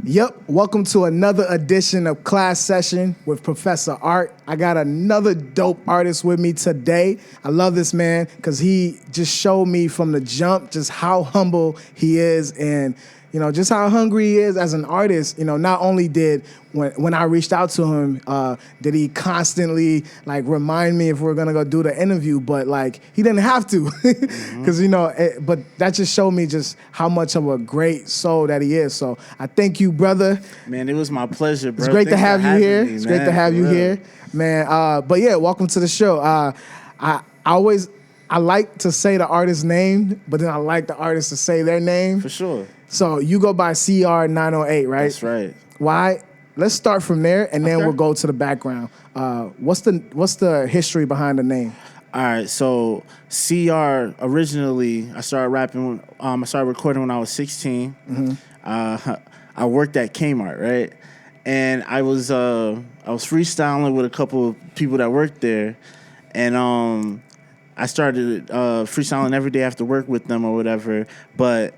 Yep, welcome to another edition of Class Session with Professor Art. I got another dope artist with me today. I love this man because he just showed me from the jump just how humble he is and, you know, just how hungry he is as an artist. You know, not only did when I reached out to him, did he constantly like remind me if we're gonna go do the interview, but like he didn't have to, because but that just showed me just how much of a great soul that he is. So I thank you, brother. Man, it was my pleasure, bro. It's great to have you here. It's great to have you here, man. But yeah, welcome to the show. I like to say the artist's name, but then I like the artist to say their name. For sure. So you go by CR908, right? That's right. Why? Let's start from there, and then we'll go to the background. What's the history behind the name? All right, so CR, originally, I started rapping, I started recording when I was 16. Mm-hmm. I worked at Kmart, right? And I was freestyling with a couple of people that worked there, and I started freestyling every day after work with them or whatever, but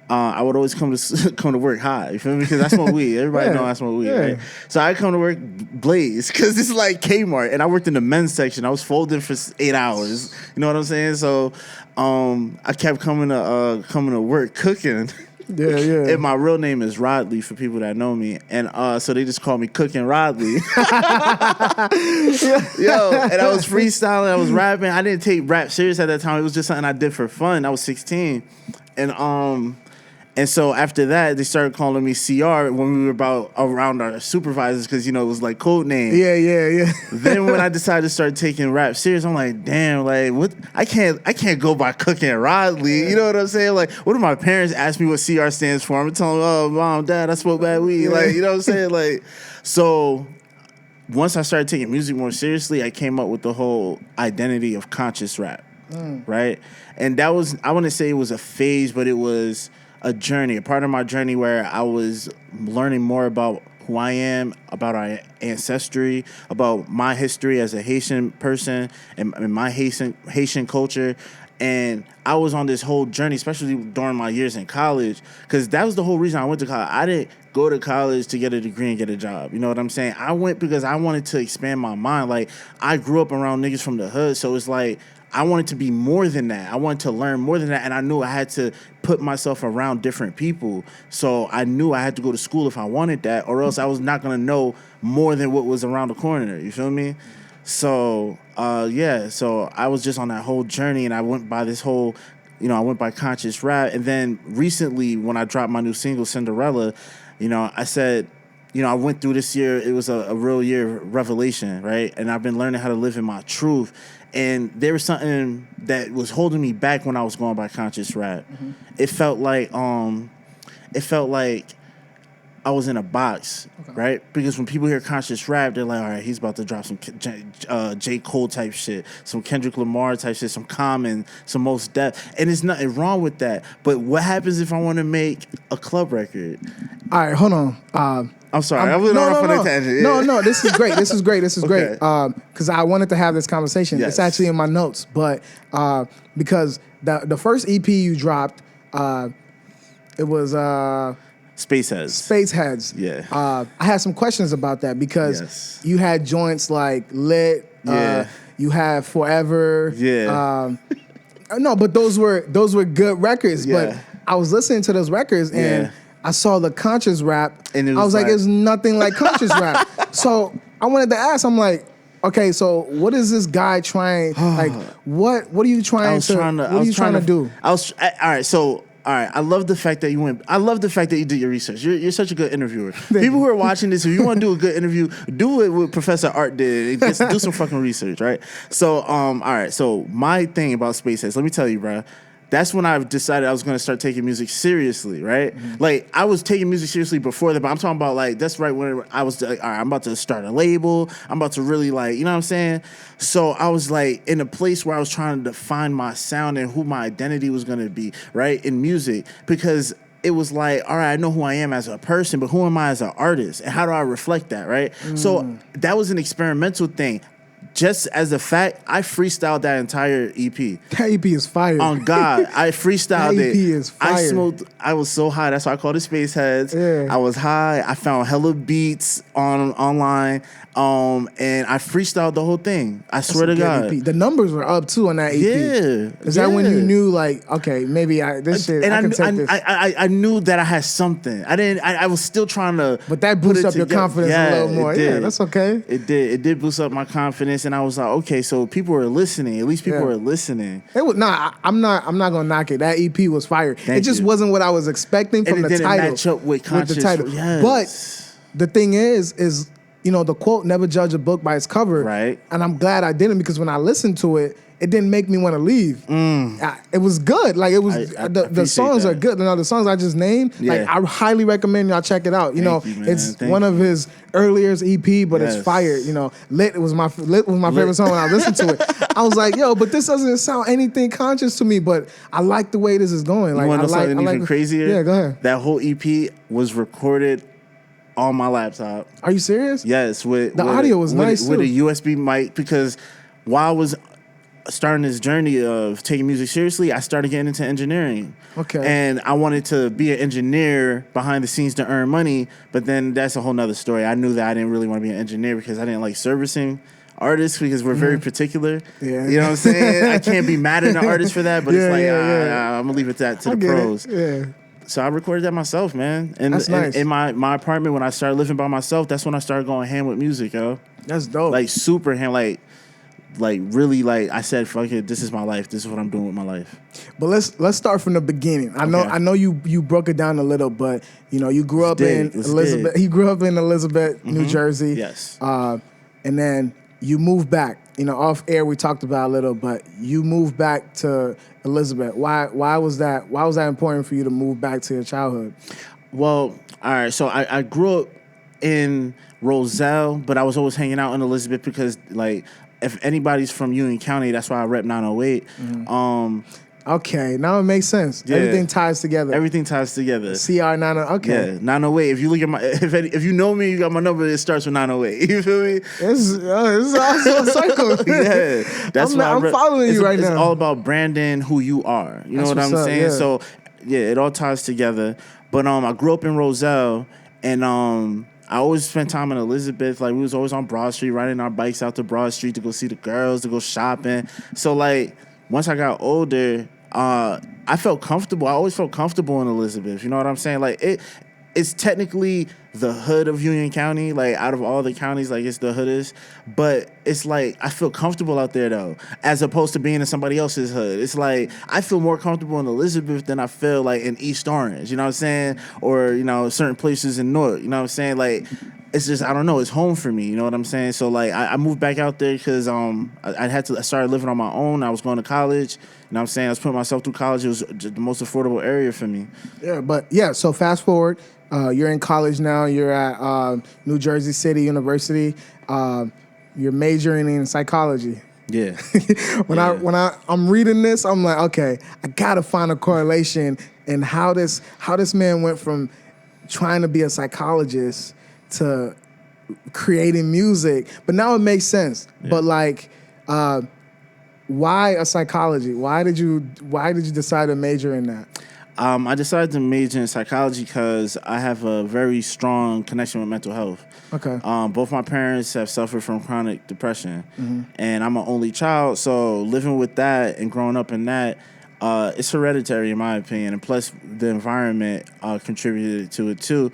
I would always come to work high. You feel me? Because I smoke weed. Everybody know I smoke weed, right? So I come to work blazed because it's like Kmart, and I worked in the men's section. I was folding for 8 hours. You know what I'm saying? So I kept coming to work cooking. Yeah. And my real name is Rodley for people that know me, and so they just call me Cooking Rodley. Yo, and I was freestyling, I was rapping. I didn't take rap serious at that time. It was just something I did for fun. I was 16, and so after that, they started calling me CR when we were around our supervisors because, you know, it was like code name. Yeah. Then when I decided to start taking rap serious, I'm like, damn, like what? I can't go by Cooking Rodley. You know what I'm saying? Like, what if my parents ask me what CR stands for? I'm telling them, oh, mom, dad, I smoke bad weed. Like, you know what I'm saying? Like, so once I started taking music more seriously, I came up with the whole identity of conscious rap, right? And that was, I wouldn't say it was a phase, but it was a journey, a part of my journey where I was learning more about who I am, about our ancestry, about my history as a Haitian person and my Haitian culture. And I was on this whole journey, especially during my years in college, because that was the whole reason I went to college. I didn't go to college to get a degree and get a job. You know what I'm saying? I went because I wanted to expand my mind. Like, I grew up around niggas from the hood, so it's like, I wanted to be more than that. I wanted to learn more than that, and I knew I had to put myself around different people. So I knew I had to go to school if I wanted that, or else I was not going to know more than what was around the corner. You feel me? So, so I was just on that whole journey, and I went by this whole, I went by conscious rap. And then recently, when I dropped my new single, Cinderella, I said, I went through this year, it was a real year of revelation, right? And I've been learning how to live in my truth. And there was something that was holding me back when I was going by conscious rap. Mm-hmm. It felt like I was in a box, right? Because when people hear conscious rap, they're like, all right, he's about to drop some J. Cole type shit, some Kendrick Lamar type shit, some Common, some Mos Def. And there's nothing wrong with that. But what happens if I want to make a club record? All right, hold on. I'm sorry. I went off on a tangent. Yeah. No, this is great. This is great. Great. Because I wanted to have this conversation. Yes. It's actually in my notes. But because the first EP you dropped, it was... Space Heads. Yeah. I had some questions about that because you had joints like Lit. Yeah. You had Forever. Yeah. No, but those were good records. Yeah. But I was listening to those records and I saw the conscious rap, and I was like, "There's nothing like conscious rap." So I wanted to ask. I'm like, okay, so what is this guy trying? Like, what are you trying to do? All right. I love the fact that you went. I love the fact that you did your research. You're such a good interviewer. People who are watching this, if you want to do a good interview, do it what Professor Art did. Just do some fucking research, right? So, all right. So my thing about Space Heads, let me tell you, bro. That's when I decided I was going to start taking music seriously, right? Mm-hmm. Like, I was taking music seriously before that, but I'm talking about, like, that's right when I was like, all right, I'm about to start a label. I'm about to really, like, you know what I'm saying? So I was, like, in a place where I was trying to define my sound and who my identity was going to be, right, in music. Because it was like, all right, I know who I am as a person, but who am I as an artist? And how do I reflect that, right? So that was an experimental thing. just as a fact, I freestyled that entire EP. That EP is fire. On God, I freestyled That EP it. is fire. I smoked. I was so high. That's why I called it Space Heads. Yeah. I was high. I found hella beats online, and I freestyled the whole thing. I swear to God. EP. The numbers were up too on that EP. Yeah. Is that when you knew, like, okay, maybe this shit, And I can take this. I knew that I had something. I was still trying to. But that put boosts it up your together. confidence a little more. It did. Yeah, that's okay. It did. It did boost up my confidence, and I was like, okay, so people are listening. At least people Yeah. are listening. It was I'm not gonna knock it. That EP was fire. Thank it just you. wasn't what I was expecting from And it the didn't title. match up with the conscious. title. Yes. But the thing is the quote, never judge a book by its cover. Right. And I'm glad I didn't, because when I listened to it, it didn't make me want to leave. It was good. Like, it was I the appreciate songs that. are good. The songs I just named, like, Yeah. I highly recommend y'all check it out. Thank you, man. It's Thank one of his earlier EP, but Yes. it's fire. Lit was my favorite song when I listened to it. I was like, yo, but this doesn't sound anything conscious to me, but I like the way this is going. Like, You want to know something I like even crazier? Yeah, go ahead. That whole EP was recorded on my laptop. Are you serious? Yes, with The audio was nice, with a too. USB mic, because while I was starting this journey of taking music seriously, I started getting into engineering. Okay. And I wanted to be an engineer behind the scenes to earn money, but then that's a whole nother story. I knew that I didn't really want to be an engineer because I didn't like servicing artists, because we're very particular. Yeah. You know what I'm saying? I can't be mad at an artist for that, but Yeah, it's like, yeah. I'm going to leave it to I the get pros. it. Yeah. So I recorded that myself, man. And That's nice. in my apartment, when I started living by myself, that's when I started going ham with music, yo. That's dope. Like, super ham, like really, like, I said, fuck it, this is my life. This is what I'm doing with my life. But let's start from the beginning. I know you broke it down a little, but you grew up in Elizabeth. He grew up in Elizabeth, New Jersey. Yes. And then you moved back. Off air we talked about a little, but you moved back to Elizabeth. Why was that? Why was that important for you to move back to your childhood? Well, all right. So I grew up in Roselle, but I was always hanging out in Elizabeth because, like, if anybody's from Union County, that's why I rep 908. Okay, now it makes sense. Yeah. Everything ties together. Everything ties together. CR 90. Okay. Yeah, 908. If you look at my, if you know me, you got my number. It starts with 908. You feel me? This is also a cycle. Yeah, that's why I'm following you right now. It's now. all about branding who you are. You know That's what I'm what's up, saying? yeah. So, yeah, it all ties together. But I grew up in Roselle, and I always spent time in Elizabeth. Like, we was always on Broad Street, riding our bikes out to Broad Street to go see the girls, to go shopping. So, like, once I got older, I felt comfortable. I always felt comfortable in Elizabeth. You know what I'm saying? Like, it's technically the hood of Union County. Like, out of all the counties, like, it's the hoodest. But it's like, I feel comfortable out there, though, as opposed to being in somebody else's hood. It's like, I feel more comfortable in Elizabeth than I feel, like, in East Orange. You know what I'm saying? Or, certain places in North. You know what I'm saying? Like, it's just, I don't know, it's home for me, you know what I'm saying? So, like, I moved back out there because I started living on my own. I was going to college, you know what I'm saying? I was putting myself through college. It was the most affordable area for me. Yeah, so fast forward, you're in college now, you're at New Jersey City University, you're majoring in psychology. Yeah. When I'm reading this, I'm like, okay, I gotta find a correlation in how this man went from trying to be a psychologist to creating music, but now it makes sense. Yeah. But like, why a psychology? Why did you decide to major in that? I decided to major in psychology because I have a very strong connection with mental health. Okay. Both my parents have suffered from chronic depression, and I'm an only child, so living with that and growing up in that, it's hereditary in my opinion, and plus the environment contributed to it too.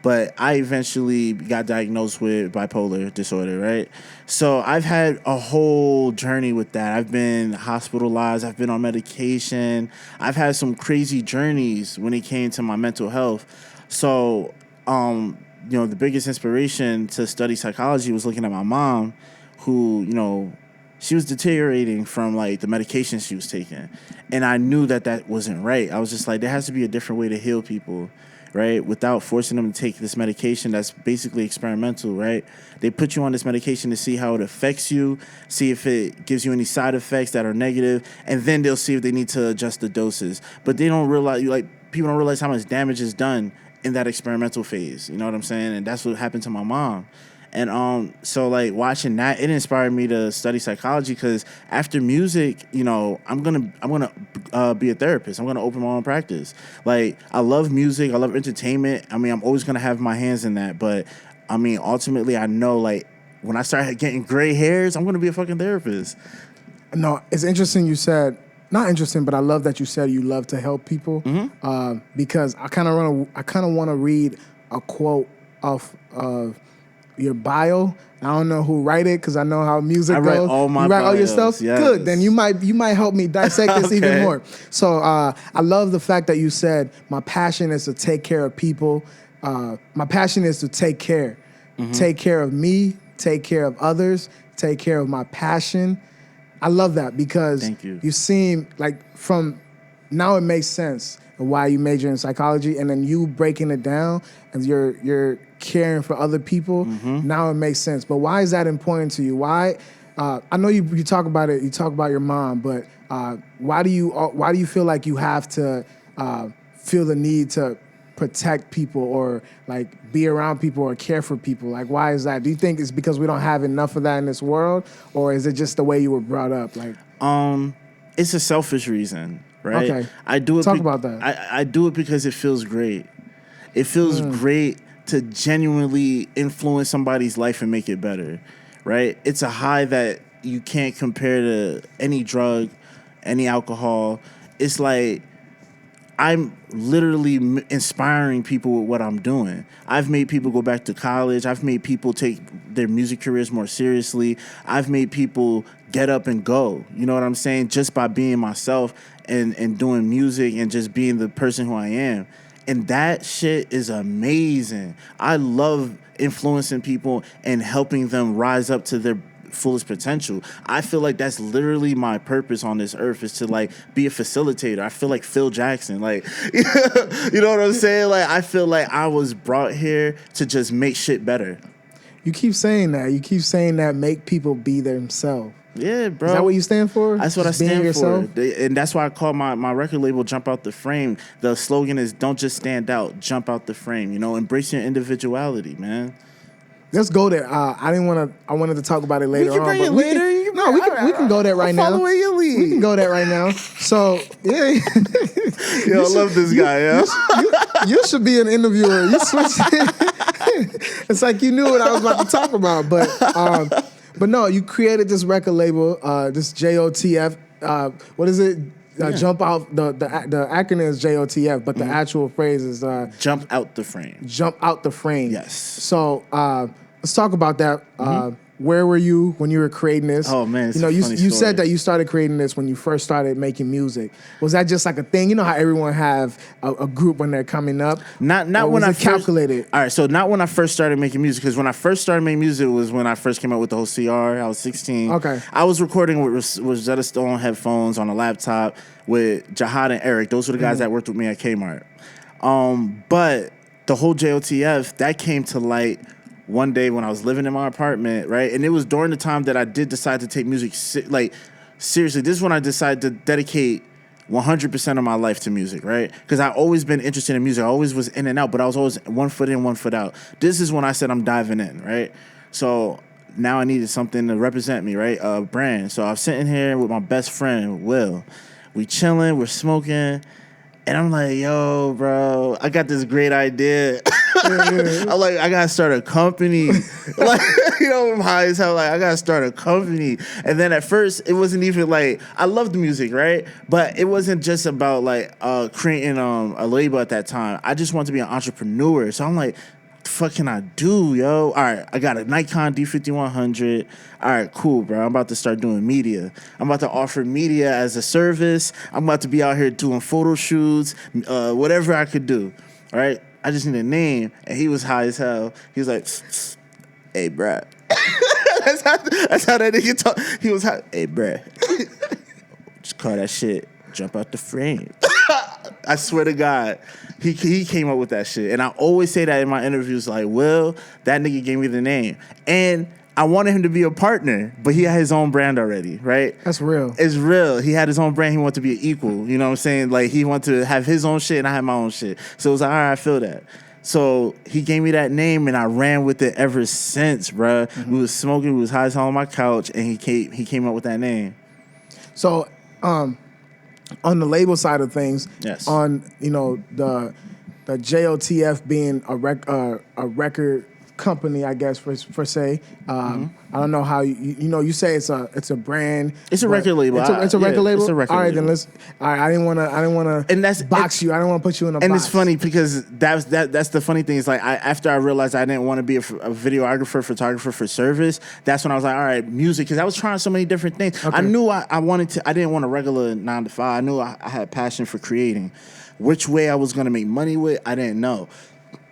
But I eventually got diagnosed with bipolar disorder, right? So I've had a whole journey with that. I've been hospitalized. I've been on medication. I've had some crazy journeys when it came to my mental health. So, the biggest inspiration to study psychology was looking at my mom, who, she was deteriorating from, like, the medication she was taking. And I knew that wasn't right. I was just like, there has to be a different way to heal people, right? Without forcing them to take this medication that's basically experimental, right? They put you on this medication to see how it affects you, see if it gives you any side effects that are negative, and then they'll see if they need to adjust the doses. But they don't realize, people don't realize how much damage is done in that experimental phase. You know what I'm saying? And that's what happened to my mom. And so like watching that, it inspired me to study psychology because after music, you know, I'm gonna be a therapist. I'm gonna open my own practice. Like I love music, I love entertainment. I mean, I'm always gonna have my hands in that. But I mean, ultimately, I know like when I start getting gray hairs, I'm gonna be a fucking therapist. No, it's interesting you said, not interesting, but I love that you said you love to help people because I kind of want to read a quote off of your bio. I don't know who write it because I know how music goes. Write all my you write all your bios, stuff? yes. Good. Then you might help me dissect this even Okay. more. So I love the fact that you said my passion is to take care of people. My passion is to take care. Take care of me, take care of others, take care of my passion. I love that because Thank you. You seem like from now it makes sense of why you major in psychology, and then you breaking it down and you're caring for other people. Now it makes sense. But why is that important to you? Why? I know you talk about it. You talk about your mom, but why do you feel like you have to feel the need to protect people or like be around people or care for people? Like, why is that? Do you think it's because we don't have enough of that in this world, or is it just the way you were brought up? Like, It's a selfish reason, right? Okay. I do it. Talk about that. I do it because it feels great. It feels great to genuinely influence somebody's life and make it better, right? It's a high that you can't compare to any drug, any alcohol. It's like I'm literally inspiring people with what I'm doing. I've made people go back to college. I've made people take their music careers more seriously. I've made people get up and go. You know what I'm saying? Just by being myself and doing music and just being the person who I am. And that shit is amazing. I love influencing people and helping them rise up to their fullest potential. I feel like that's literally my purpose on this earth is to like be a facilitator. I feel like Phil Jackson, like you know what I'm saying? Like I feel like I was brought here to just make shit better. you keep saying that. You keep saying that. Make people be themselves. Yeah, bro. Is that what you stand for? That's what Just I being stand yourself? for. And that's why I call my record label Jump Out the Frame. The slogan is don't just stand out, jump out the frame. You know, embrace your individuality, man. Let's go there. I wanted to talk about it later We can on. bring but it we later. Can, You can no, bring- we can all right, we can go there right I'll now. follow where you lead. We can go there right now. So yeah, Yo, I love this guy, yeah. you should be an interviewer. You switched. It's like you knew what I was about to talk about, but no, you created this record label, this JOTF. What is it? Jump out. The acronym is JOTF, but the actual phrase is Jump out the frame. jump out the frame. Yes. So let's talk about that. Where were you when you were creating this? Oh, man, it's you know, a you funny you story. said that you started creating this when you first started making music. Was that just like a thing? You know how everyone have a group when they're coming up. Not Or when was I it calculated. All right, so not when I first started making music, because when I first started making music was when I first came out with the whole CR. I was 16. Okay. I was recording with Rosetta Stone headphones on a laptop with Jihad and Eric. Those were the guys that worked with me at Kmart. But the whole JOTF, that came to light one day when I was living in my apartment, right? And it was during the time that I did decide to take music seriously. This is when I decided to dedicate 100% of my life to music, right? Because I've always been interested in music. I always was in and out, but I was always one foot in, one foot out. This is when I said I'm diving in, right? So now I needed something to represent me, right? A brand. So I'm sitting here with my best friend, Will. We chilling, we're smoking, and I'm like, yo, bro, I got this great idea. I'm like, I gotta start a company. Like, you know, I'm high as hell. Like, I gotta start a company. And then at first, it wasn't even like I loved music, right? But it wasn't just about like creating a label at that time. I just wanted to be an entrepreneur. So I'm like, the fuck can I do, yo? All right, I got a Nikon D5100. All right, cool, bro. I'm about to start doing media. I'm about to offer media as a service. I'm about to be out here doing photo shoots, whatever I could do. All right, I just need a name. And he was high as hell. He was like, hey, bro. that's how that nigga talk. He was high. Hey, bro. Just call that shit Jump Out the Frame. I swear to God, he came up with that shit. And I always say that in my interviews, like, Will, that nigga gave me the name. And I wanted him to be a partner, but he had his own brand already, right? That's real. It's real. He had his own brand. He wanted to be an equal. You know what I'm saying? Like, he wanted to have his own shit, and I had my own shit. So it was like, all right, I feel that. So he gave me that name, and I ran with it ever since, bruh. We was smoking, we was high as hell on my couch, and he came up with that name. So, on the label side of things, Yes. on the JOTF being a record company, I guess per se. I don't know how you say it's a brand. It's a record label. It's a record label. It's a record All right, label. then all right, I didn't want to And that's box you. I didn't want to put you in a box. And it's funny because that's the funny thing is like after I realized I didn't want to be a videographer, photographer for service. That's when I was like, all right, music, because I was trying so many different things. Okay. I knew I wanted to. I didn't want a regular 9 to 5. I knew I had passion for creating. Which way I was gonna make money with, I didn't know.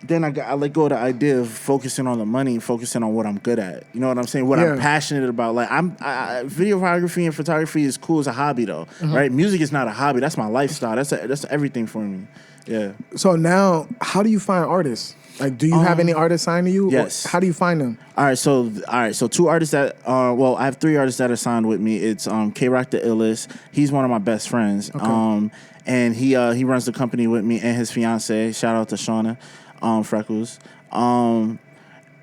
Then I let go of the idea of focusing on the money and focusing on what I'm good at. You know what I'm saying? What I'm passionate about. Like videography and photography is cool as a hobby though, right? Music is not a hobby. That's my lifestyle. That's everything for me. Yeah. So now, how do you find artists? Like, do you have any artists signed to you? Yes. Or how do you find them? All right. So 2 artists that I have 3 artists that are signed with me. It's K-Rock the Illest. He's one of my best friends. Okay. And he runs the company with me and his fiance. Shout out to Shauna. Freckles. And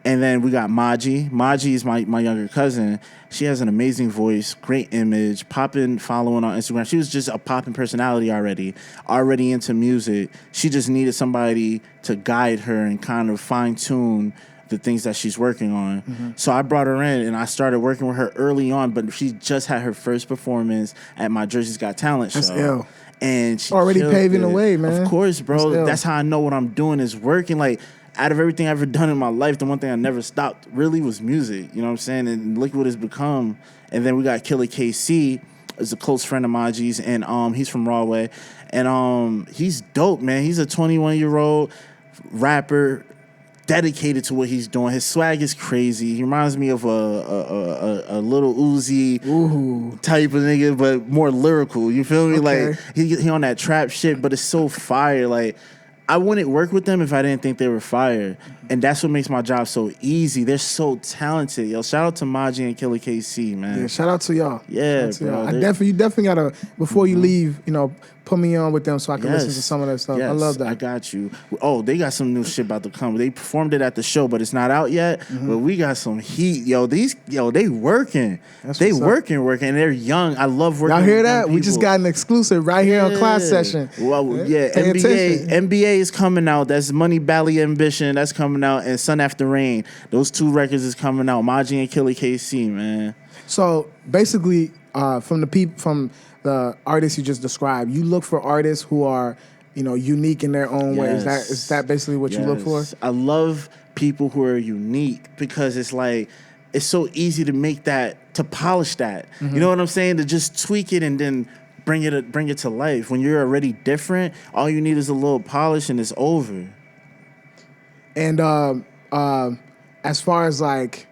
then we got Maji. Maji is my younger cousin. She has an amazing voice, great image, popping following on Instagram. She was just a popping personality already into music. She just needed somebody to guide her and kind of fine tune the things that she's working on. So I brought her in and I started working with her early on, but she just had her first performance at my Jersey's Got Talent show. That's ill. And she already killed paving it. the way, man. Of course, bro. That's how I know what I'm doing is working. Like, out of everything I've ever done in my life, the one thing I never stopped really was music. You know what I'm saying? And look what it's become. And then we got Killer KC, is a close friend of Maji's, and he's from Rawway. And he's dope, man. He's a 21-year-old rapper, dedicated to what he's doing. His swag is crazy. He reminds me of a little Uzi type of nigga, but more lyrical. You feel me? Okay. Like he on that trap shit, but it's so fire. Like I wouldn't work with them if I didn't think they were fire. And that's what makes my job so easy. They're so talented. Yo, shout out to Maji and Killer KC, man. Yeah, shout out to y'all. Yeah, to bro. y'all. You definitely gotta, before you leave, put me on with them so I can listen to some of that stuff. Yes, I love that. I got you. Oh, they got some new shit about to come. They performed it at the show, but it's not out yet. But we got some heat. They working. They working. And they're young. I love working. Y'all hear with that? young people. We just got an exclusive right here on Class Session. Well, yeah. Pay NBA is coming out. That's Money Bally Ambition. That's coming out. And Sun After Rain. Those 2 records is coming out. Maji and Killer KC, man. So basically, from the artists you just described, you look for artists who are, unique in their own way. Is that basically what you look for? I love people who are unique because it's like it's so easy to make that, to polish that. You know what I'm saying? To just tweak it and then bring it to life. When you're already different, all you need is a little polish and it's over. And as far as like,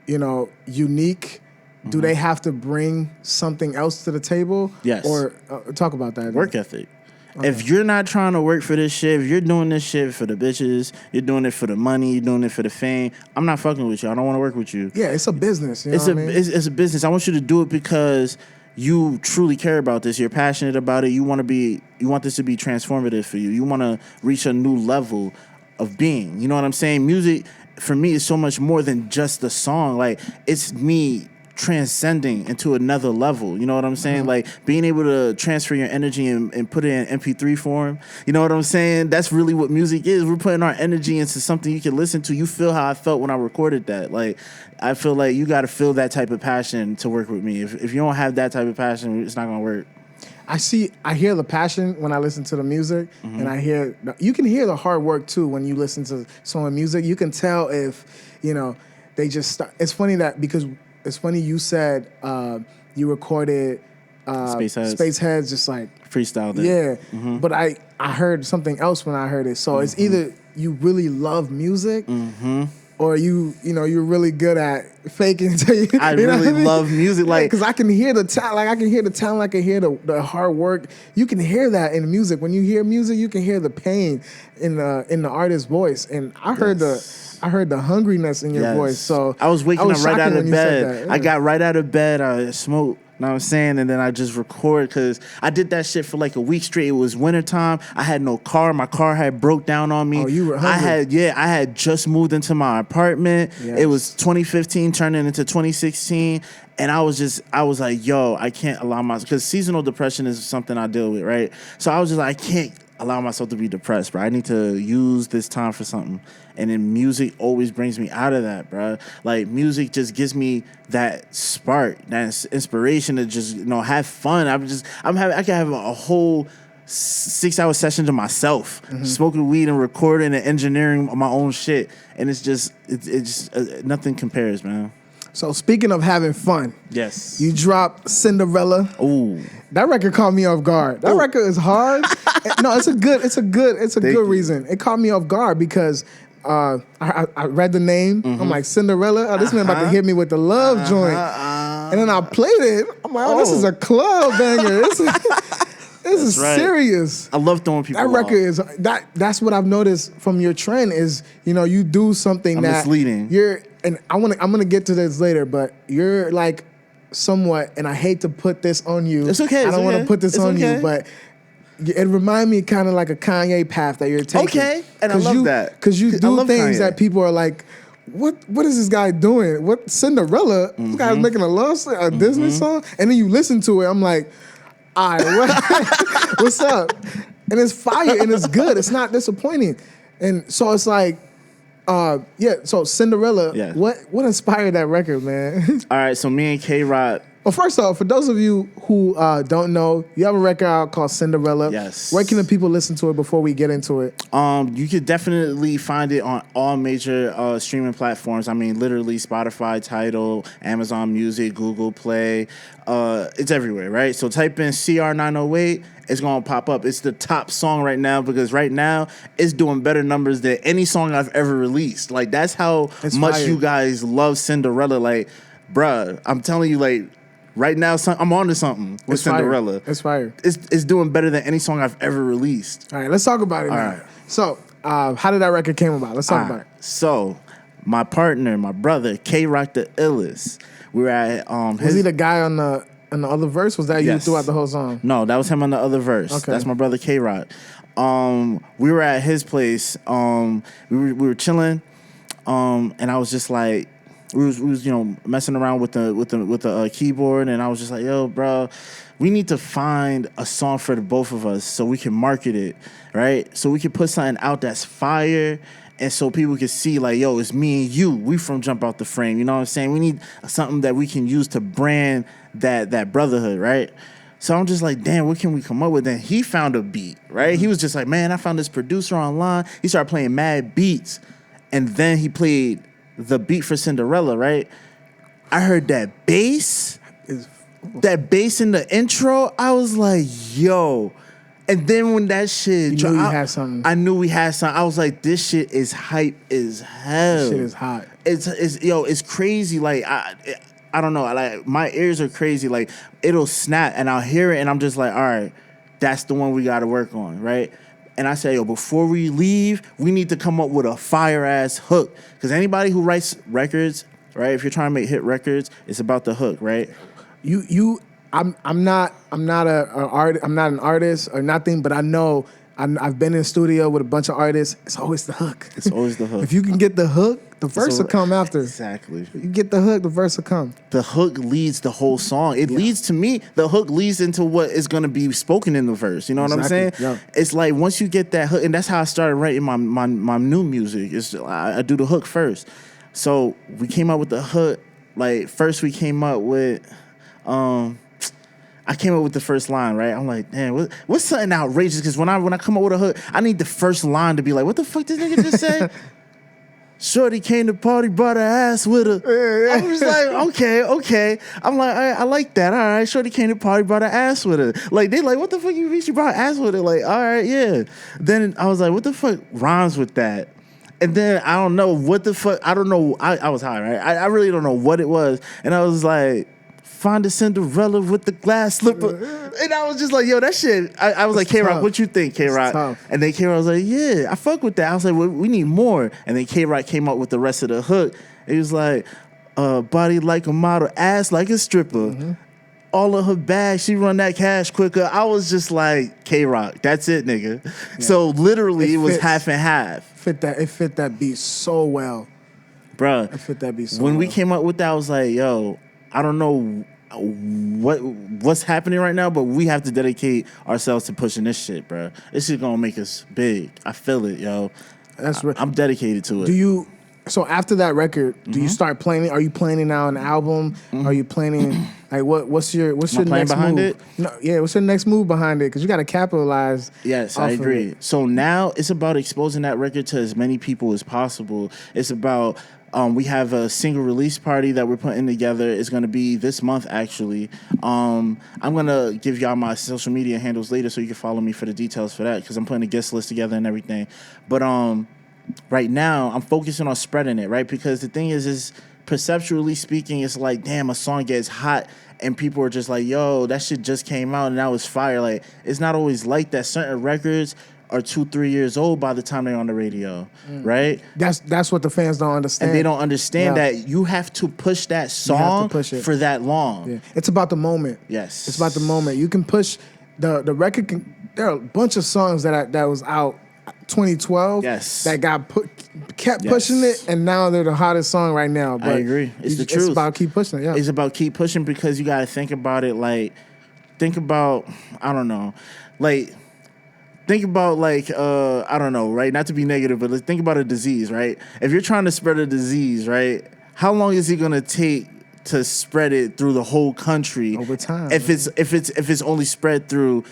unique, do they have to bring something else to the table? Yes. Or talk about that. Work ethic. Okay. If you're not trying to work for this shit, if you're doing this shit for the bitches, you're doing it for the money, you're doing it for the fame, I'm not fucking with you. I don't want to work with you. Yeah, it's a business. It's a business. I want you to do it because you truly care about this. You're passionate about it. You want this to be transformative for you. You want to reach a new level of being. You know what I'm saying? Music, for me, is so much more than just the song. Like, it's me transcending into another level. You know what I'm saying? Like, being able to transfer your energy and put it in MP3 form. You know what I'm saying? That's really what music is. We're putting our energy into something you can listen to. You feel how I felt when I recorded that. Like, I feel like you got to feel that type of passion to work with me. If you don't have that type of passion, it's not going to work. I hear the passion when I listen to the music, and you can hear the hard work too when you listen to someone's music. You can tell if, they just start. It's funny you said you recorded Space Heads just like freestyled it. Yeah. But I heard something else when I heard it. So it's either you really love music or you're really good at faking until you. I really love music, like because I can hear the talent. Like I can hear the talent. I can hear the hard work. You can hear that in music. When you hear music, you can hear the pain in the artist's voice. And I heard the hungriness in your voice. So I was waking up right out of bed. I got right out of bed. I smoked Know what I'm saying? And then I just record because I did that shit for like a week straight. It was wintertime. I had no car. My car had broke down on me. Oh, you were hungry. I had just moved into my apartment. Yes. It was 2015 turning into 2016. And I was like, yo, I can't allow myself, because seasonal depression is something I deal with, right? So I was just like, I can't allow myself to be depressed, bro. I need to use this time for something. And then music always brings me out of that, bro. Like, music just gives me that spark, that inspiration to just, have fun. I can have a whole 6-hour session to myself, smoking weed and recording and engineering my own shit. And it's just nothing compares, man. So speaking of having fun, yes, you dropped Cinderella. Ooh, that record caught me off guard. That record is hard. No, it's a good reason. It caught me off guard because I read the name. I'm like, Cinderella. Oh, this man about to hit me with the love joint. And then I played it. I'm like, this is a club banger. This is right. serious. I love throwing people That record off. is that's what I've noticed from your trend is, you do something that misleading. And I'm gonna get to this later, but you're like somewhat, and I hate to put this on you. It's okay. I don't want to put this on you, but it reminds me kind of like a Kanye path that you're taking. Okay, and I love that. Because you do things Kanye. that people are like, what is this guy doing? What Cinderella? This guy's making a love song, a Disney song? And then you listen to it, I'm like, all right, what's up? And it's fire and it's good. It's not disappointing. And so it's like, so Cinderella, yeah. What inspired that record, man? All right, so me and K-Rock. Well, first off, for those of you who don't know, you have a record out called Cinderella. Yes. Where can the people listen to it before we get into it? You could definitely find it on all major streaming platforms. I mean, literally Spotify, Tidal, Amazon Music, Google Play. It's everywhere, right? So type in CR908. It's going to pop up. It's the top song right now because right now it's doing better numbers than any song I've ever released. Like, that's how much fire. you guys love Cinderella. Like, bruh, I'm telling you, like, right now I'm on to something with Cinderella. It's fire. It's doing better than any song I've ever released. All right, let's talk about it now. right. So, how did that record came about? Let's talk about it. So, my partner, my brother, K-Rock the Illest, we were at Was he the guy on the other verse? Was that you Yes. throughout the whole song? No, that was him on the other verse. Okay. That's my brother K-Rock. We were at his place. We were chilling, and I was just like, we was messing around with the keyboard, and I was just like, yo, bro, we need to find a song for the both of us so we can market it, right? So we can put something out that's fire. And so people can see, like, yo, it's me and you. We from Jump Out the Frame. You know what I'm saying? We need something that we can use to brand that brotherhood, right? So I'm just like, damn, what can we come up with? Then he found a beat, right? Mm-hmm. He was just like, man, I found this producer online. He started playing mad beats. And then he played the beat for Cinderella, right? I heard that bass in the intro. I was like, yo. And then when that shit you knew you had something. I knew we had something. I was like, this shit is hype as hell. This shit is hot. It's crazy. Like, I don't know. Like, my ears are crazy. Like, it'll snap and I'll hear it and I'm just like, all right, that's the one we got to work on, right? And I say, yo, before we leave, we need to come up with a fire-ass hook. Because anybody who writes records, right, if you're trying to make hit records, it's about the hook, right? I'm not an artist or nothing, but I know I've been in the studio with a bunch of artists. It's always the hook. It's always the hook. If you can get the hook, the verse will come after. Exactly. You get the hook, the verse will come. The hook leads the whole song. It leads to me. The hook leads into what is going to be spoken in the verse. You know what I'm saying? Yeah. It's like once you get that hook, and that's how I started writing my new music. I do the hook first. So we came up with the hook. Like, first we came up with, I came up with the first line, right? I'm like, damn, what's something outrageous? Because when I come up with a hook, I need the first line to be like, what the fuck this nigga just say? Shorty came to party, brought her ass with her. I was like, okay. I'm like, all right, I like that. All right, Shorty came to party, brought her ass with her. Like, they like, what the fuck you mean she brought her ass with her? Like, all right, yeah. Then I was like, what the fuck rhymes with that? And then I don't know what the fuck. I don't know. I was high, right? I really don't know what it was. And I was like, find a Cinderella with the glass slipper. And I was just like, yo, that shit. I was like, K-Rock, what you think, K-Rock? And then K-Rock was like, yeah, I fuck with that. I was like, well, we need more. And then K-Rock came up with the rest of the hook. He was like, body like a model, ass like a stripper. Mm-hmm. all of her bags. She run that cash quicker. I was just like, K-Rock, that's it, nigga. Yeah. So literally, it was half and half. It fit that beat so well. Bruh. It fit that beat so when well. we came up with that, I was like, yo, I don't know what's happening right now, but we have to dedicate ourselves to pushing this shit, bruh. This shit gonna make us big. I feel it, yo. That's right. I'm dedicated to it. So after that record, do you start planning? Are you planning now an album? Are you planning like what's your next behind move? it? No, yeah, what's your next move behind it? Because you got to capitalize. Yes, I agree. So now it's about exposing that record to as many people as possible. It's about we have a single release party that we're putting together. It's going to be this month, actually. I'm going to give y'all my social media handles later so you can follow me for the details for that because I'm putting a guest list together and everything. But right now, I'm focusing on spreading it, right? Because the thing is perceptually speaking, it's like, damn, a song gets hot and people are just like, yo, that shit just came out and that was fire. Like, it's not always like that. Certain records are 2-3 years old by the time they're on the radio, right? That's what the fans don't understand. And they don't understand that you have to push that song for that long. Yeah. It's about the moment. Yes. It's about the moment. You can push the record. There are a bunch of songs that was out 2012 that kept pushing it, and now they're the hottest song right now. But I agree. It's the truth. It's about keep pushing it. Yeah. It's about keep pushing because you got to think about it like, I don't know, like, think about like, I don't know, right? Not to be negative, but let's think about a disease, right? If you're trying to spread a disease, right, how long is it going to take to spread it through the whole country? Over time. If it's only spread through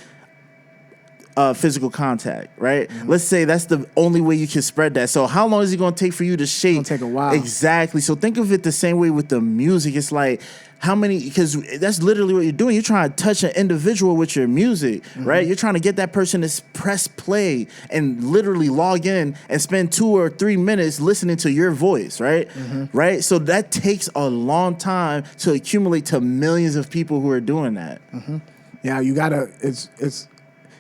physical contact, right? Mm-hmm. Let's say that's the only way you can spread that. So how long is it going to take for you to shape? It's going to take a while. Exactly. So think of it the same way with the music. It's like because that's literally what you're doing. You're trying to touch an individual with your music, right? You're trying to get that person to press play and literally log in and spend 2 or 3 minutes listening to your voice, right? Right? So that takes a long time to accumulate to millions of people who are doing that. Yeah, you gotta.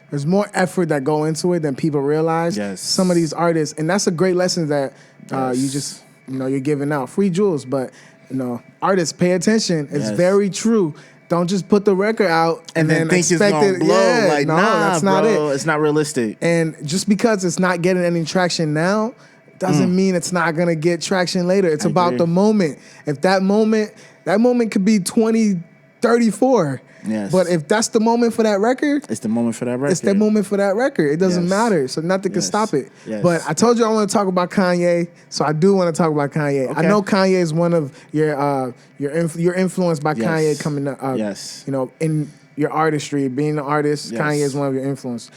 There's more effort that go into it than people realize. Yes. Some of these artists, and that's a great lesson that you just, you're giving out. Free jewels, but, artists, pay attention. It's very true. Don't just put the record out and then think it's gonna blow. Yeah, like, that's bro, not it. It's not realistic. And just because it's not getting any traction now doesn't mean it's not gonna get traction later. It's about the moment. If that moment could be 2034. Yes. But if that's the moment for that record, it's the moment for that record. It's the moment for that record. It doesn't matter. So nothing can stop it. Yes. But I told you I want to talk about Kanye, so I do want to talk about Kanye. Okay. I know Kanye is one of you're influenced by Kanye coming up. In your artistry, being an artist, Kanye is one of your influence.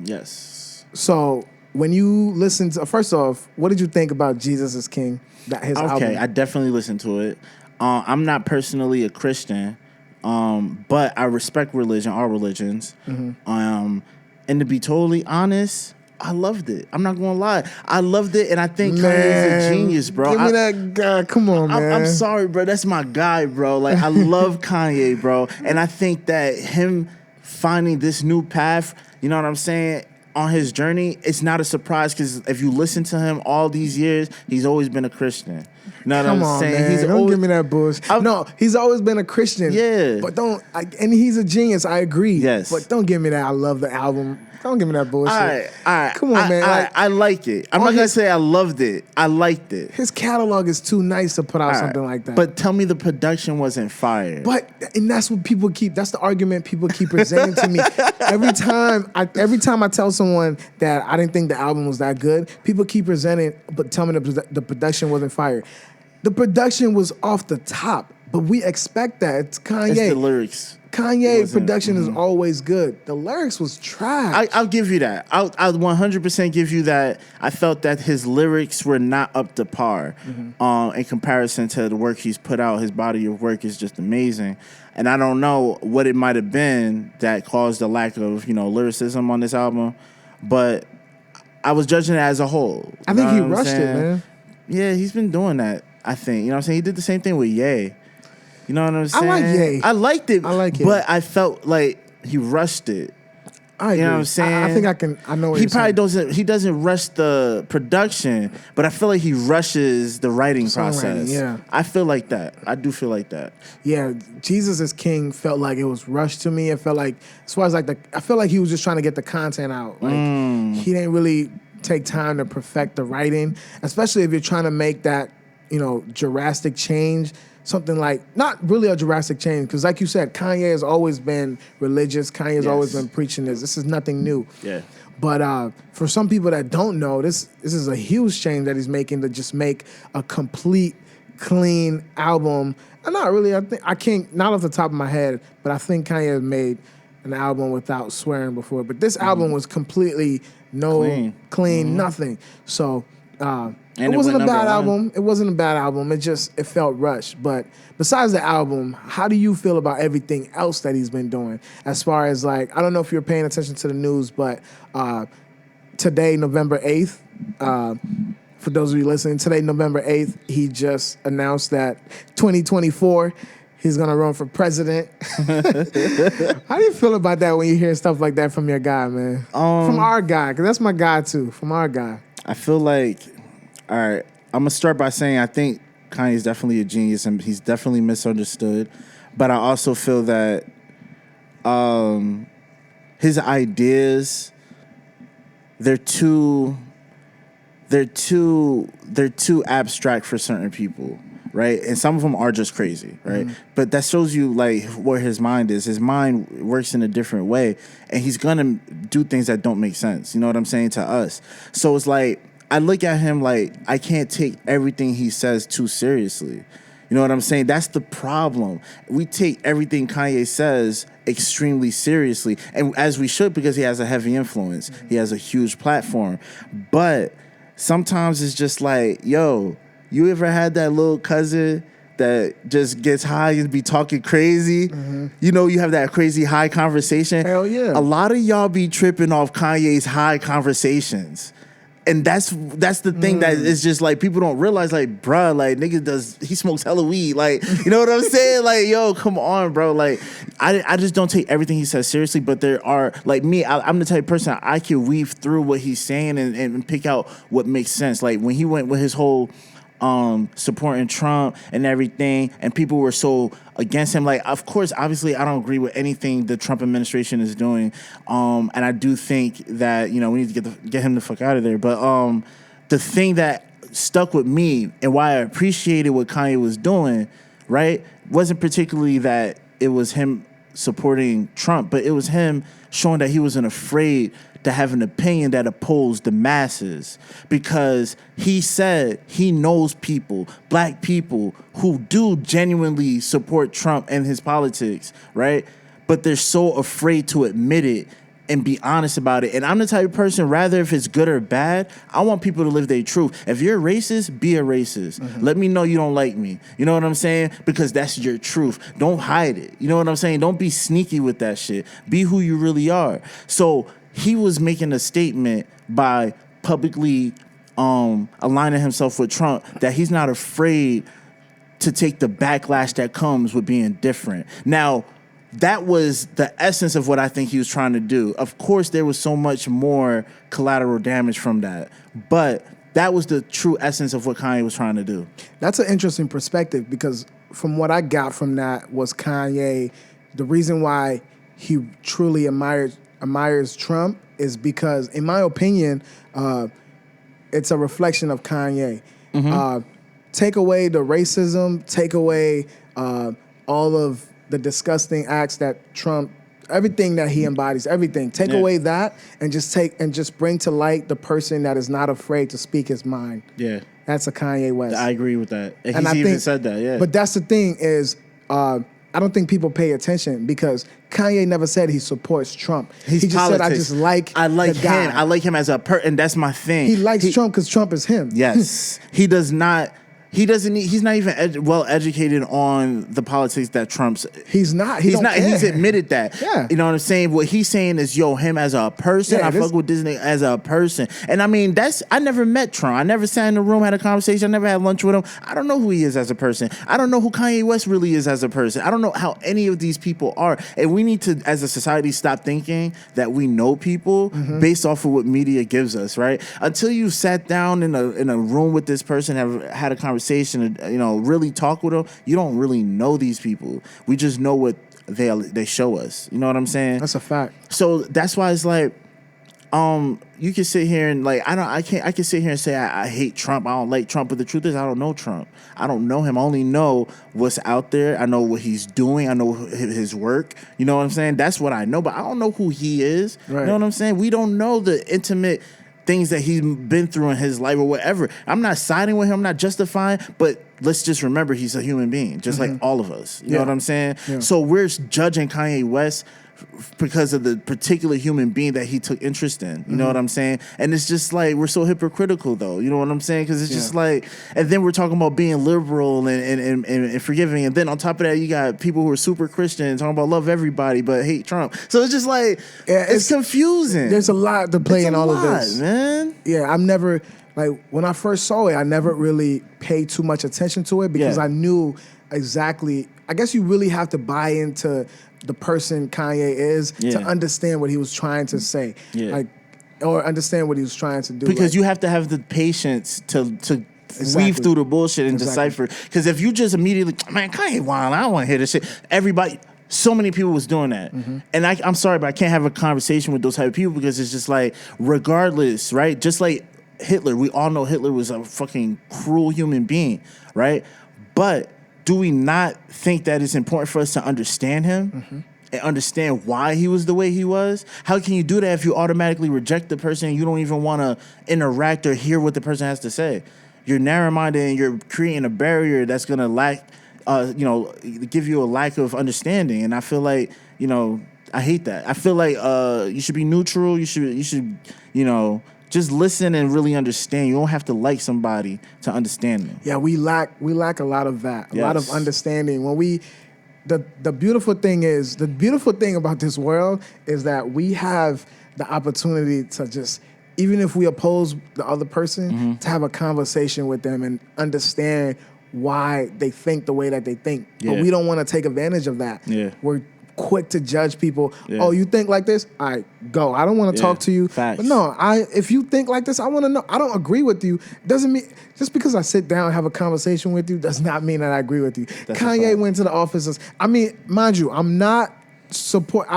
Yes. So when you listen to, first off, what did you think about Jesus is King? His album? I definitely listened to it. I'm not personally a Christian. But I respect religion, all religions. And to be totally honest, I loved it. I'm not gonna lie, I loved it, and I think Kanye's a genius, bro. Give me that guy. Come on, man. I'm sorry, bro. That's my guy, bro. Like, I love Kanye, bro, and I think that him finding this new path, you know what I'm saying, on his journey, it's not a surprise because if you listen to him all these years, he's always been a Christian. You know what I'm saying? Man. Don't give me that bullshit. No, he's always been a Christian. Yeah. But and he's a genius, I agree. Yes. But don't give me that I love the album. Don't give me that bullshit. All right. Come on, man. I like it. I'm not going to say I loved it. I liked it. His catalog is too nice to put out something like that. But tell me the production wasn't fire. And that's what that's the argument people keep presenting to me. Every time I tell someone that I didn't think the album was that good, people keep presenting, but tell me the production wasn't fire. The production was off the top, but we expect that. It's Kanye. It's the lyrics. Kanye production is always good. The lyrics was trash. I'll give you that. I'll 100% give you that. I felt that his lyrics were not up to par in comparison to the work he's put out. His body of work is just amazing. And I don't know what it might have been that caused the lack of, lyricism on this album, but I was judging it as a whole. I think he rushed it, man. Yeah, he's been doing that, I think. You know what I'm saying? He did the same thing with Ye. You know what I'm saying? I like Ye. I liked it. I like it. But I felt like he rushed it. I agree. You know what I'm saying? I think I know what he you're probably saying. he doesn't rush the production, but I feel like he rushes the writing Songwriting, process. yeah. I feel like that. I do feel like that. Yeah, Jesus is King felt like it was rushed to me. It felt like, as far as like I felt like he was just trying to get the content out. Like he didn't really take time to perfect the writing, especially if you're trying to make that, drastic change. Something like, not really a drastic change, because like you said, Kanye has always been religious. Kanye has always been preaching this. This is nothing new. Yeah. But for some people that don't know, this is a huge change that he's making, to just make a complete, clean album. And not really, I can't, not off the top of my head, but I think Kanye has made an album without swearing before. But this album was completely clean, nothing. So it wasn't a bad album. It wasn't a bad album. It felt rushed. But besides the album, how do you feel about everything else that he's been doing? As far as like, I don't know if you're paying attention to the news, but today, November 8th, for those of you listening, today, November 8th, he just announced that 2024, he's going to run for president. How do you feel about that when you hear stuff like that from your guy, man? From our guy, because that's my guy, too. From our guy. I feel like, all right, I'm going to start by saying I think Kanye's definitely a genius and he's definitely misunderstood. But I also feel that his ideas, they're too abstract for certain people, right? And some of them are just crazy, right? But that shows you like where his mind is. His mind works in a different way, and he's gonna do things that don't make sense. You know what I'm saying, to us? So it's like I look at him like I can't take everything he says too seriously. You know what I'm saying? That's the problem. We take everything Kanye says extremely seriously, and as we should, because he has a heavy influence. He has a huge platform. But sometimes it's just like, yo, you ever had that little cousin that just gets high and be talking crazy? You know, you have that crazy high conversation. Hell yeah. A lot of y'all be tripping off Kanye's high conversations. And that's the thing that is just like people don't realize, like, bruh, like nigga he smokes hella weed, like, you know what I'm saying? Like, yo, come on, bro. Like, I just don't take everything he says seriously, but there are, like me, I'm the type of person I can weave through what he's saying and pick out what makes sense. Like when he went with his whole supporting Trump and everything, and people were so against him. Like, of course, obviously, I don't agree with anything the Trump administration is doing, and I do think that, you know, we need to get him the fuck out of there. But the thing that stuck with me and why I appreciated what Kanye was doing, right, wasn't particularly that it was him supporting Trump, but it was him showing that he wasn't afraid to have an opinion that opposed the masses, because he said he knows people, black people, who do genuinely support Trump and his politics, right? But they're so afraid to admit it and be honest about it. And I'm the type of person, rather if it's good or bad, I want people to live their truth. If you're a racist, be a racist. Let me know you don't like me. You know what I'm saying? Because that's your truth. Don't hide it. You know what I'm saying? Don't be sneaky with that shit. Be who you really are. So he was making a statement by publicly aligning himself with Trump that he's not afraid to take the backlash that comes with being different. Now, that was the essence of what I think he was trying to do. Of course, there was so much more collateral damage from that, but that was the true essence of what Kanye was trying to do. That's an interesting perspective, because from what I got from that was Kanye, the reason why he truly admires Trump is because, in my opinion, it's a reflection of Kanye. Take away the racism, take away all of the disgusting acts that Trump, everything that he embodies, everything. Take away that and just bring to light the person that is not afraid to speak his mind. Yeah. That's a Kanye West. I agree with that. And he's even said that, yeah. But that's the thing is, I don't think people pay attention, because Kanye never said he supports Trump. He just said, I just like the guy. him. I like him as a person, and that's my thing. He likes Trump because Trump is him. Yes. He does not He doesn't need. He's not even well educated on the politics that Trump's. He's not. He's not. He's admitted that. Yeah. You know what I'm saying? What he's saying is, yo, him as a person. I fuck with Disney as a person. And I mean, I never met Trump. I never sat in a room, had a conversation. I never had lunch with him. I don't know who he is as a person. I don't know who Kanye West really is as a person. I don't know how any of these people are. And we need to, as a society, stop thinking that we know people based off of what media gives us, right? Until you sat down in a room with this person, have had a conversation, really talk with them, you don't really know these people. We just know what they show us. You know what I'm saying? That's a fact. So that's why it's like, you can sit here and like, I can sit here and say I hate Trump, I don't like Trump, but the truth is I don't know Trump. I don't know him. I only know what's out there. I know what he's doing. I know his work. You know what I'm saying? That's what I know, but I don't know who he is. Right. You know what I'm saying? We don't know the intimate things that he's been through in his life or whatever. I'm not siding with him. I'm not justifying, but let's just remember he's a human being, just like all of us. You know what I'm saying? Yeah. So we're judging Kanye West because of the particular human being that he took interest in. You know what I'm saying? And it's just like, we're so hypocritical though. You know what I'm saying? Because it's just like, and then we're talking about being liberal and forgiving. And then on top of that, you got people who are super Christian talking about love everybody but hate Trump. So it's just like, it's confusing. There's a lot to play in all of this. Man. Yeah, I'm never, like, when I first saw it, I never really paid too much attention to it because I knew exactly, I guess you really have to buy into the person Kanye is to understand what he was trying to say, or understand what he was trying to do. Because you have to have the patience to weave through the bullshit and decipher. Because if you just immediately, man, Kanye wild, I don't want to hear this shit. So many people was doing that. And I'm sorry, but I can't have a conversation with those type of people because it's just like, regardless, right? Just like Hitler, we all know Hitler was a fucking cruel human being, right? But do we not think that it's important for us to understand him and understand why he was the way he was? How can you do that if you automatically reject the person and you don't even want to interact or hear what the person has to say? You're narrow-minded and you're creating a barrier that's going to give you a lack of understanding. And I feel like, I hate that. I feel like you should be neutral. You should, just listen and really understand. You don't have to like somebody to understand them. Yeah, we lack a lot of that, a lot of understanding. When the beautiful thing about this world is that we have the opportunity to just, even if we oppose the other person, to have a conversation with them and understand why they think the way that they think. Yeah. But we don't want to take advantage of that. Yeah. We're quick to judge people. Yeah. Oh, you think like this? All right, go. I don't want to talk to you. Facts. But no, if you think like this, I want to know. I don't agree with you. Doesn't mean just because I sit down and have a conversation with you does not mean that I agree with you. That's Kanye went to the office. I mean, mind you, I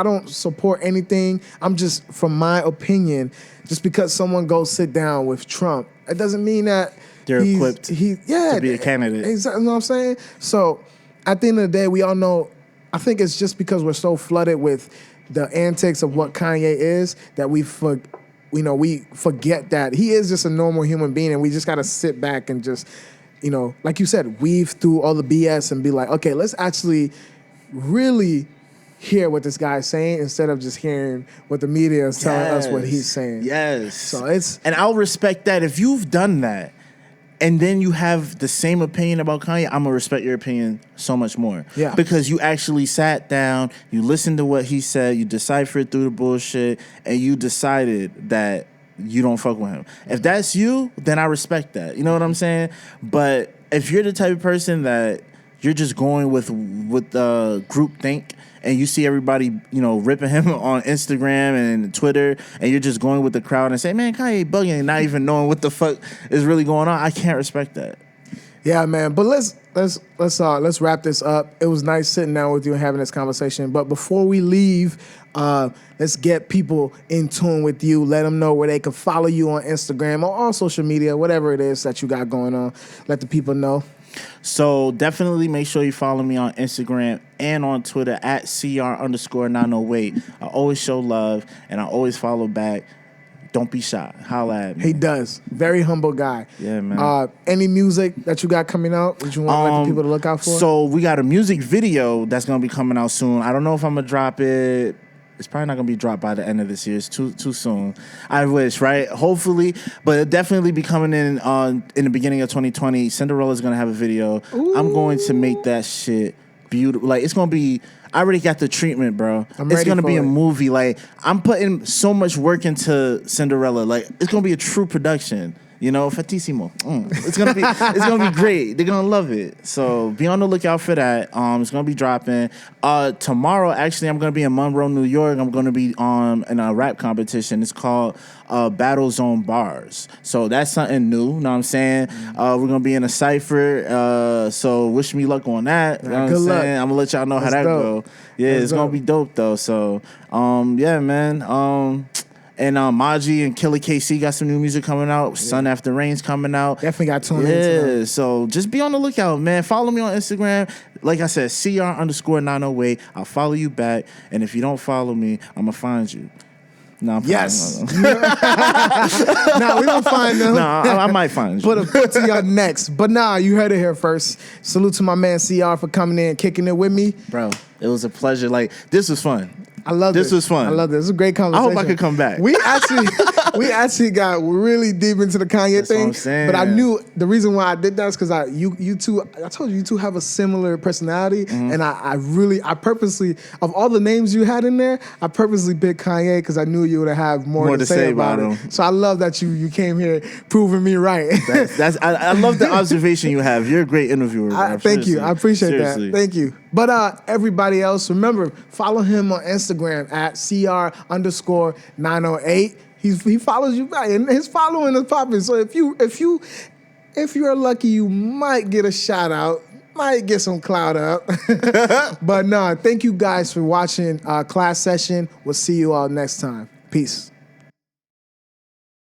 don't support anything. I'm just, from my opinion, just because someone goes sit down with Trump, it doesn't mean that they're equipped to be a candidate. Exactly, you know what I'm saying? So at the end of the day, we all know, I think it's just because we're so flooded with the antics of what Kanye is that we forget that he is just a normal human being, and we just got to sit back and just, like you said, weave through all the BS and be like, okay, let's actually really hear what this guy's saying instead of just hearing what the media is telling us what he's saying. Yes. So and I'll respect that. If you've done that and then you have the same opinion about Kanye, I'm going to respect your opinion so much more. Yeah. Because you actually sat down, you listened to what he said, you deciphered through the bullshit, and you decided that you don't fuck with him. If that's you, then I respect that. You know what I'm saying? But if you're the type of person that you're just going with group think, and you see everybody, ripping him on Instagram and Twitter, and you're just going with the crowd and say, man, Kanye bugging, and not even knowing what the fuck is really going on, I can't respect that. Yeah, man. But let's wrap this up. It was nice sitting down with you and having this conversation. But before we leave, let's get people in tune with you. Let them know where they can follow you on Instagram or on social media, whatever it is that you got going on. Let the people know. So definitely make sure you follow me on Instagram and on Twitter at CR_908. I always show love and I always follow back. Don't be shy. Holla at me. He does. Very humble guy. Yeah, man. Any music that you got coming out that you want to let the people to look out for? So we got a music video that's going to be coming out soon. I don't know if I'm going to drop it It's probably not gonna be dropped by the end of this year. It's too soon. I wish, right? Hopefully, but it'll definitely be coming in the beginning of 2020. Cinderella's gonna have a video. Ooh. I'm going to make that shit beautiful. Like, it's gonna be. I already got the treatment, bro. It's gonna be a movie. Like, I'm putting so much work into Cinderella. Like, it's gonna be a true production. You know, fatissimo. It's gonna be great. They're gonna love it. So be on the lookout for that. It's gonna be dropping tomorrow. Actually, I'm gonna be in Monroe, New York. I'm gonna be in a rap competition. It's called Battle Zone Bars. So that's something new. Know what I'm saying? We're gonna be in a cipher. So wish me luck on that. You know what I'm saying? I'm gonna let y'all know how that go. Yeah, it's gonna be dope though. So yeah, man. And Maji and Killer KC got some new music coming out. Yeah. Sun After Rain's coming out. Definitely got tuned in. Yeah, so just be on the lookout, man. Follow me on Instagram. Like I said, CR_908. I'll follow you back. And if you don't follow me, I'm going to find you. No, yes. No, we don't find them. No, I might find you. Put a foot to your next. But nah, you heard it here first. Salute to my man CR for coming in and kicking it with me. Bro, it was a pleasure. Like, this was fun. I love this. This was fun. I love this. It was a great conversation. I hope I could come back. We actually got really deep into the Kanye That's thing. What I'm saying. But I knew the reason why I did that is because I told you two have a similar personality. Mm-hmm. And I purposely, of all the names you had in there, I purposely picked Kanye because I knew you would have more to say about it. him. So I love that you came here proving me right. I love the observation you have. You're a great interviewer. Thank you. I appreciate that. Thank you. But everybody else, remember, follow him on Instagram at CR_908. He follows you back, and his following is popping. So if you're lucky, you might get a shout out, might get some clout up. But no, thank you guys for watching Class Session. We'll see you all next time. Peace.